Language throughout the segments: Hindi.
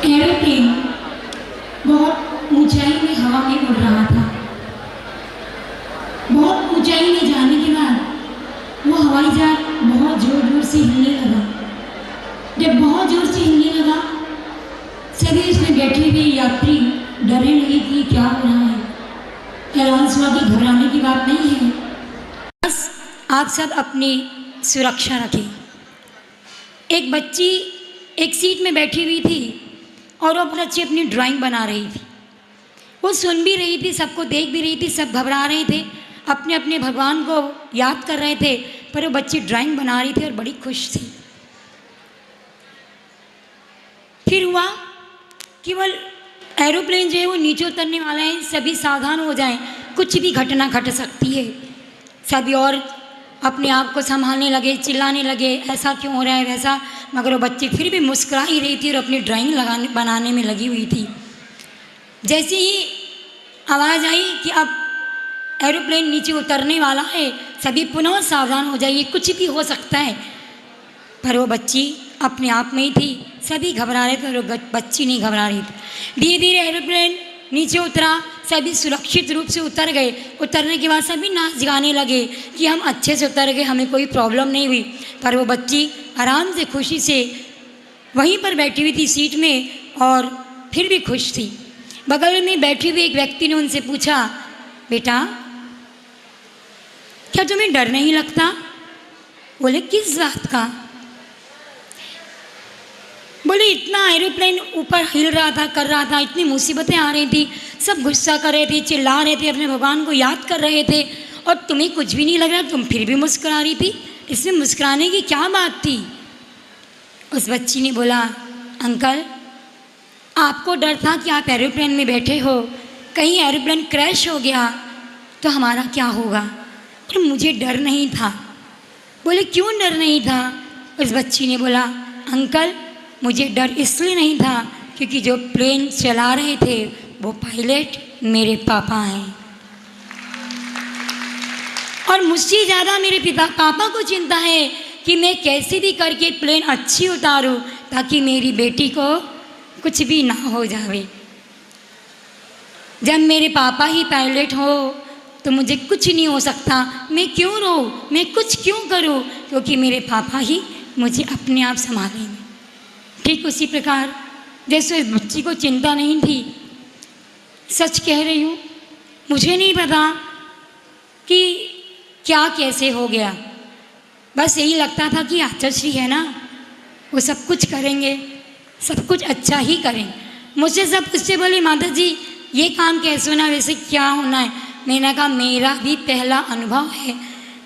एरोप्लेन बहुत ऊंचाई में हवा में उड़ रहा था। बहुत ऊंचाई में जाने के बाद वो हवाई जहाज बहुत जोर जोर से हिलने लगा। जब बहुत जोर से हिलने लगा, सभी इसमें बैठे हुए यात्री डरे नहीं कि क्या हो रहा है। एलाउंस हुआ कि घबराने की बात नहीं है, बस आप सब अपनी सुरक्षा रखें। एक बच्ची एक सीट में बैठी हुई थी और वो बच्ची अपनी ड्राइंग बना रही थी। वो सुन भी रही थी, सबको देख भी रही थी, सब घबरा रहे थे, अपने अपने भगवान को याद कर रहे थे, पर वो बच्ची ड्राइंग बना रही थी और बड़ी खुश थी। फिर हुआ कि वो एरोप्लेन जो है वो नीचे उतरने वाला है, सभी सावधान हो जाएं, कुछ भी घटना घट सकती है। सभी और अपने आप को संभालने लगे, चिल्लाने लगे, ऐसा क्यों हो रहा है वैसा, मगर वो बच्ची फिर भी मुस्कुरा ही रही थी और अपनी ड्राइंग बनाने में लगी हुई थी। जैसे ही आवाज़ आई कि अब एरोप्लेन नीचे उतरने वाला है, सभी पुनः सावधान हो जाइए, कुछ भी हो सकता है। पर वो बच्ची अपने आप में ही थी, सभी घबरा रहे थे और वो बच्ची नहीं घबरा रही थी। धीरे धीरे एरोप्लेन नीचे उतरा, सभी सुरक्षित रूप से उतर गए। उतरने के बाद सभी नाच गाने लगे कि हम अच्छे से उतर गए, हमें कोई प्रॉब्लम नहीं हुई। पर वो बच्ची आराम से खुशी से वहीं पर बैठी हुई थी सीट में और फिर भी खुश थी। बगल में बैठी हुई एक व्यक्ति ने उनसे पूछा, बेटा क्या तुम्हें डर नहीं लगता? बोले किस बात का? बोले इतना एरोप्लेन ऊपर हिल रहा था, कर रहा था, इतनी मुसीबतें आ रही थी, सब गुस्सा कर रहे थे, चिल्ला रहे थे, अपने भगवान को याद कर रहे थे, और तुम्हें कुछ भी नहीं लग रहा, तुम फिर भी मुस्कुरा रही थी, इसमें मुस्कुराने की क्या बात थी? उस बच्ची ने बोला, अंकल आपको डर था कि आप एरोप्लेन में बैठे हो, कहीं एरोप्लेन क्रैश हो गया तो हमारा क्या होगा, पर मुझे डर नहीं था। बोले क्यों डर नहीं था? उस बच्ची ने बोला, अंकल मुझे डर इसलिए नहीं था क्योंकि जो प्लेन चला रहे थे वो पायलट मेरे पापा हैं, और मुझसे ज़्यादा मेरे पापा को चिंता है कि मैं कैसे भी करके प्लेन अच्छी उतारूं ताकि मेरी बेटी को कुछ भी ना हो जावे। जब मेरे पापा ही पायलट हो तो मुझे कुछ नहीं हो सकता, मैं क्यों रोऊं, मैं कुछ क्यों करूं, क्योंकि मेरे पापा ही मुझे अपने आप संभालेंगे। ठीक उसी प्रकार जैसे इस बच्ची को चिंता नहीं थी, सच कह रही हूँ, मुझे नहीं पता कि क्या कैसे हो गया, बस यही लगता था कि आचार्य है ना, वो सब कुछ करेंगे, सब कुछ अच्छा ही करें। मुझसे सब उससे बोली, माता जी ये काम कैसे होना, वैसे क्या होना है? मैंने कहा मेरा भी पहला अनुभव है,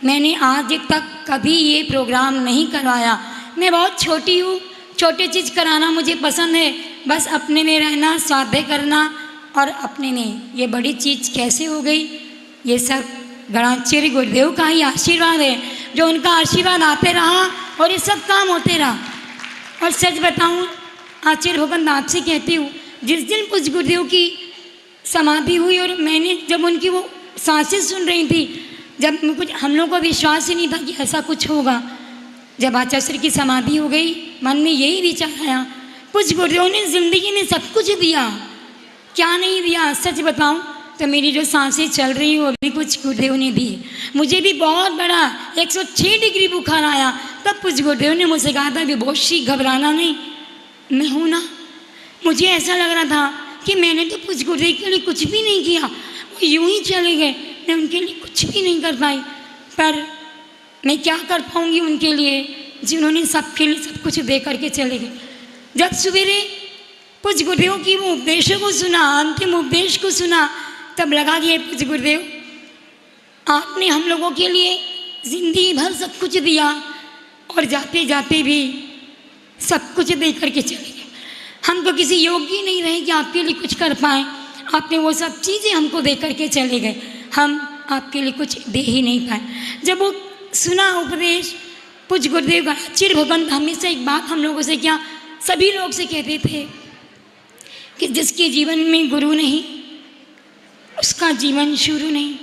मैंने आज तक कभी ये प्रोग्राम नहीं करवाया, मैं बहुत छोटी हूँ, छोटे चीज़ कराना मुझे पसंद है, बस अपने में रहना, स्वाध्याय करना और अपने में। ये बड़ी चीज़ कैसे हो गई? ये सब गणाचार्य गुरुदेव का ही आशीर्वाद है, जो उनका आशीर्वाद आते रहा और ये सब काम होते रहा। और सच बताऊँ, आचार्य भगवंत आपसे कहती हूँ, जिस दिन पूज्य गुरुदेव की समाधि हुई और मैंने जब उनकी वो सांसें सुन रही थी, जब कुछ हम लोग को विश्वास ही नहीं था कि ऐसा कुछ होगा। जब आचार्य की समाधि हो गई, मन में यही विचार आया, पूज्य गुरुदेव ने ज़िंदगी में सब कुछ दिया, क्या नहीं दिया? सच बताऊं तो मेरी जो सांसें चल रही है वो भी कुछ गुरुदेव ने दी। मुझे भी बहुत बड़ा 106 डिग्री बुखार आया, तब पूज्य गुरुदेव ने मुझसे कहा था, विभोशी घबराना नहीं, मैं हूँ ना। मुझे ऐसा लग रहा था कि मैंने तो पूज्य गुरुदेव के लिए कुछ भी नहीं किया, वो यूं ही चले गए, मैं उनके लिए कुछ भी नहीं कर पाई। पर मैं क्या कर पाऊँगी उनके लिए, जिन्होंने सबके लिए सब कुछ दे करके चले गए। जब सवेरे पूज्य गुरुदेव की वो उपदेशों को सुना, अंतिम उपदेश को सुना, तब लगा कि पूज्य गुरुदेव आपने हम लोगों के लिए जिंदगी भर सब कुछ दिया और जाते जाते भी सब कुछ दे करके चले गए। हम तो किसी योग्य नहीं रहे कि आपके लिए कुछ कर पाएँ, आपने वो सब चीज़ें हमको दे करके चले गए, हम आपके लिए कुछ दे ही नहीं पाए। जब वो सुना उपदेश पूज्य गुरुदेव का, चिर भगवंत हमेशा एक बात हम लोगों से, क्या सभी लोग से कहते थे कि जिसके जीवन में गुरु नहीं उसका जीवन शुरू नहीं।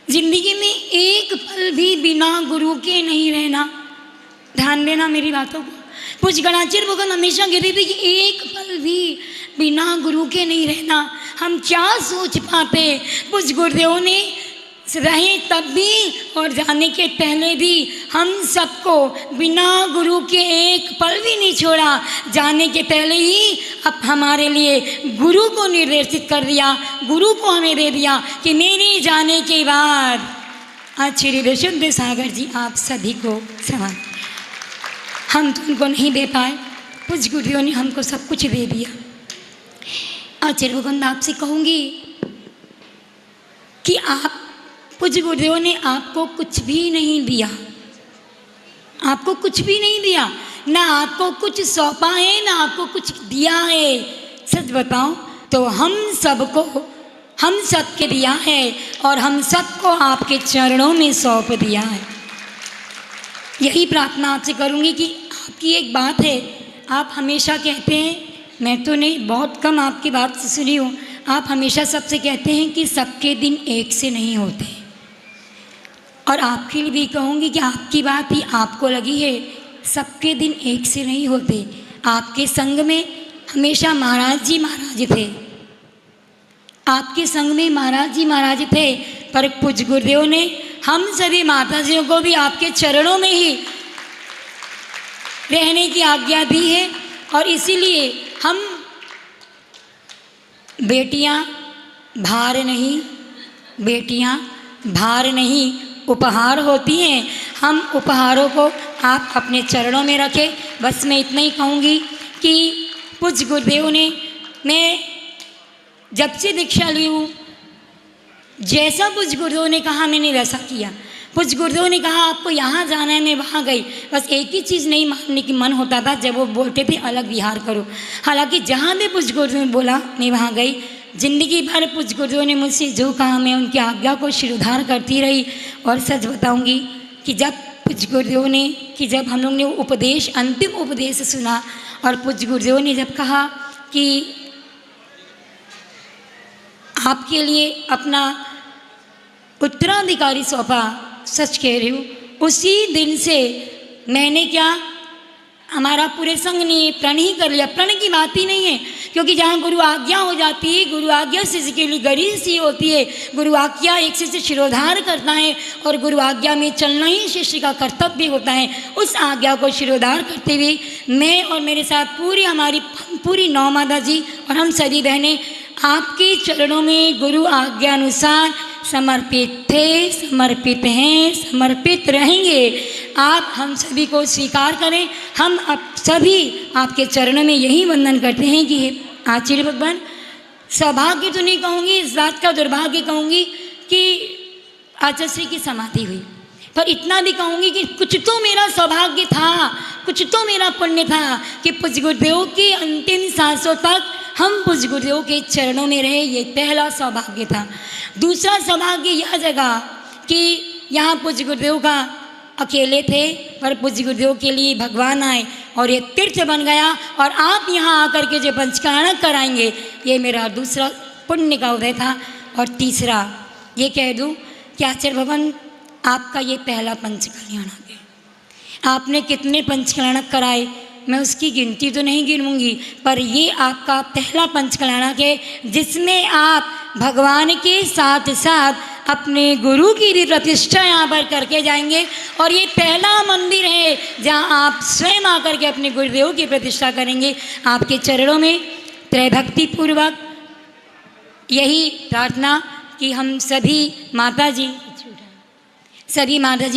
जिंदगी में एक पल भी बिना गुरु के नहीं रहना। ध्यान देना मेरी बातों को, पूज्य गणाचार्य भगवान हमेशा कहते थे कि एक पल भी बिना गुरु के नहीं रहना। हम क्या सोच पाते। पूज्य गुरुदेव ने रहे तब भी और जाने के पहले भी हम सबको बिना गुरु के एक पल भी नहीं छोड़ा। जाने के पहले ही अब हमारे लिए गुरु को निर्देशित कर दिया, गुरु को हमें दे दिया कि मेरे जाने के बाद आज श्री विशुद्ध सागर जी आप सभी को समान। हम तो उनको नहीं दे पाए, पूज्य गुरुदेव ने हमको सब कुछ दे दिया। आचार्य भगवान आपसे कहूँगी कि आप पूज्य गुरुदेव ने आपको कुछ भी नहीं दिया, आपको कुछ भी नहीं दिया, ना आपको कुछ सौंपा है ना आपको कुछ दिया है। सच बताओ तो हम सबको हम सबके दिया है और हम सबको आपके चरणों में सौंप दिया है। यही प्रार्थना आपसे करूँगी कि आपकी एक बात है, आप हमेशा कहते हैं, मैं तो नहीं बहुत कम आपकी बात से सुनी हूँ, आप हमेशा सबसे कहते हैं कि सबके दिन एक से नहीं होते। और आपके लिए भी कहूँगी कि आपकी बात ही आपको लगी है, सबके दिन एक से नहीं होते। आपके संग में हमेशा महाराज जी महाराज थे, आपके संग में महाराज जी महाराज थे, पर पूज्य गुरुदेव ने हम सभी माताजियों को भी आपके चरणों में ही रहने की आज्ञा दी है। और इसीलिए हम बेटियां भार नहीं, बेटियां भार नहीं उपहार होती हैं। हम उपहारों को आप अपने चरणों में रखें। बस मैं इतना ही कहूँगी कि पूज्य गुरुदेव ने, मैं जब से दीक्षा ली हूँ, जैसा पूज्य गुरुदेव ने कहा मैंने वैसा किया। पूज्य गुरुदेव ने कहा आपको यहाँ जाना है, मैं वहाँ गई। बस एक ही चीज़ नहीं मानने की मन होता था, जब वो बोलते थे अलग विहार करो। हालांकि जहाँ भी पूज्य गुरुदेव ने बोला मैं वहाँ गई। जिंदगी भर पूज्य गुरुदेव ने मुझसे जो कहा मैं उनकी आज्ञा को शिरोधार करती रही। और सच बताऊँगी कि जब पूज्य गुरुदेव ने, कि जब हम लोग ने वो उपदेश, अंतिम उपदेश सुना और पूज्य गुरुदेव ने जब कहा कि आपके लिए अपना उत्तराधिकारी सौंपा, सच कह रही हूँ, उसी दिन से मैंने क्या, हमारा पूरे संघ ने प्रण ही कर लिया। प्रण की बात ही नहीं है, क्योंकि जहाँ गुरु आज्ञा हो जाती है, गुरु आज्ञा शिष्य के लिए गरीब सी होती है। गुरु आज्ञा एक शिष्य शिरोधार करता है और गुरु आज्ञा में चलना ही शिष्य का कर्तव्य होता है। उस आज्ञा को शिरोधार करते हुए मैं और मेरे साथ पूरी हमारी पूरी 9 माता जी और हम सभी बहनें आपके चरणों में गुरु आज्ञा अनुसार समर्पित थे, समर्पित हैं, समर्पित रहेंगे। आप हम सभी को स्वीकार करें। हम अब सभी आपके चरणों में यही वंदन करते हैं कि हे आचार्य भगवान, सौभाग्य तो नहीं कहूँगी, इस बात का दुर्भाग्य कहूँगी कि आचार्य श्री की समाधि हुई, पर इतना भी कहूँगी कि कुछ तो मेरा सौभाग्य था, कुछ तो मेरा पुण्य था कि पूज्य गुरुदेव के अंतिम सांसों तक हम पूज्य गुरुदेव के चरणों में रहे। ये पहला सौभाग्य था। दूसरा सौभाग्य यह जगह कि यहाँ पूज्य गुरुदेव का अकेले थे, पर पूज्य गुरुदेव के लिए भगवान आए और ये तीर्थ बन गया। और आप यहाँ आकर के जो पंचकल्याण कराएंगे, ये मेरा दूसरा पुण्य का उदय था। और तीसरा ये कह दूँ कि आचार्य भगवान, आपका ये पहला पंचकल्याण है। आपने कितने पंचकल्याण कराए मैं उसकी गिनती तो नहीं गिनूंगी, पर ये आपका पहला पंचकल्याणक है जिसमें आप भगवान के साथ साथ अपने गुरु की भी प्रतिष्ठा यहाँ पर करके जाएंगे। और ये पहला मंदिर है जहाँ आप स्वयं आकर के अपने गुरुदेव की प्रतिष्ठा करेंगे। आपके चरणों में त्रैभक्ति पूर्वक यही प्रार्थना कि हम सभी माता जी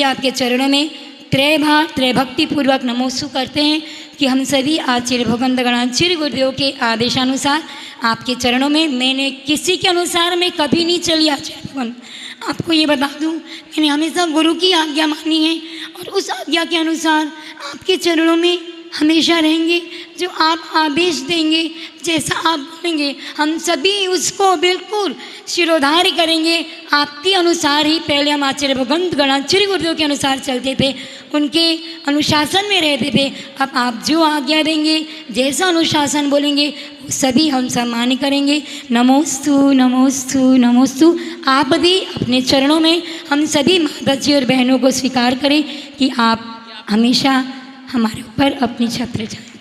आपके चरणों में त्रैभक्ति पूर्वक नमोस्तु करते हैं कि हम सभी आचार्य भगवंत गणाचार्य गुरुदेव के आदेशानुसार आपके चरणों में, मैंने किसी के अनुसार मैं कभी नहीं चली आचार्य भगवंत, आपको ये बता दूं, मैंने हमेशा गुरु की आज्ञा मानी है और उस आज्ञा के अनुसार आपके चरणों में हमेशा रहेंगे। जो आप आदेश देंगे, जैसा आप बोलेंगे, हम सभी उसको बिल्कुल शिरोधार्य करेंगे। आपके अनुसार ही पहले हम आचार्य भगवंत गणाचार्य गुरुदेव के अनुसार चलते थे, उनके अनुशासन में रहते थे। अब आप जो आज्ञा देंगे, जैसा अनुशासन बोलेंगे, सभी हम सम्मान करेंगे। नमोस्तु नमोस्तु नमोस्तु। आप भी अपने चरणों में हम सभी माता जी और बहनों को स्वीकार करें कि आप हमेशा हमारे ऊपर अपनी छत्र जाए।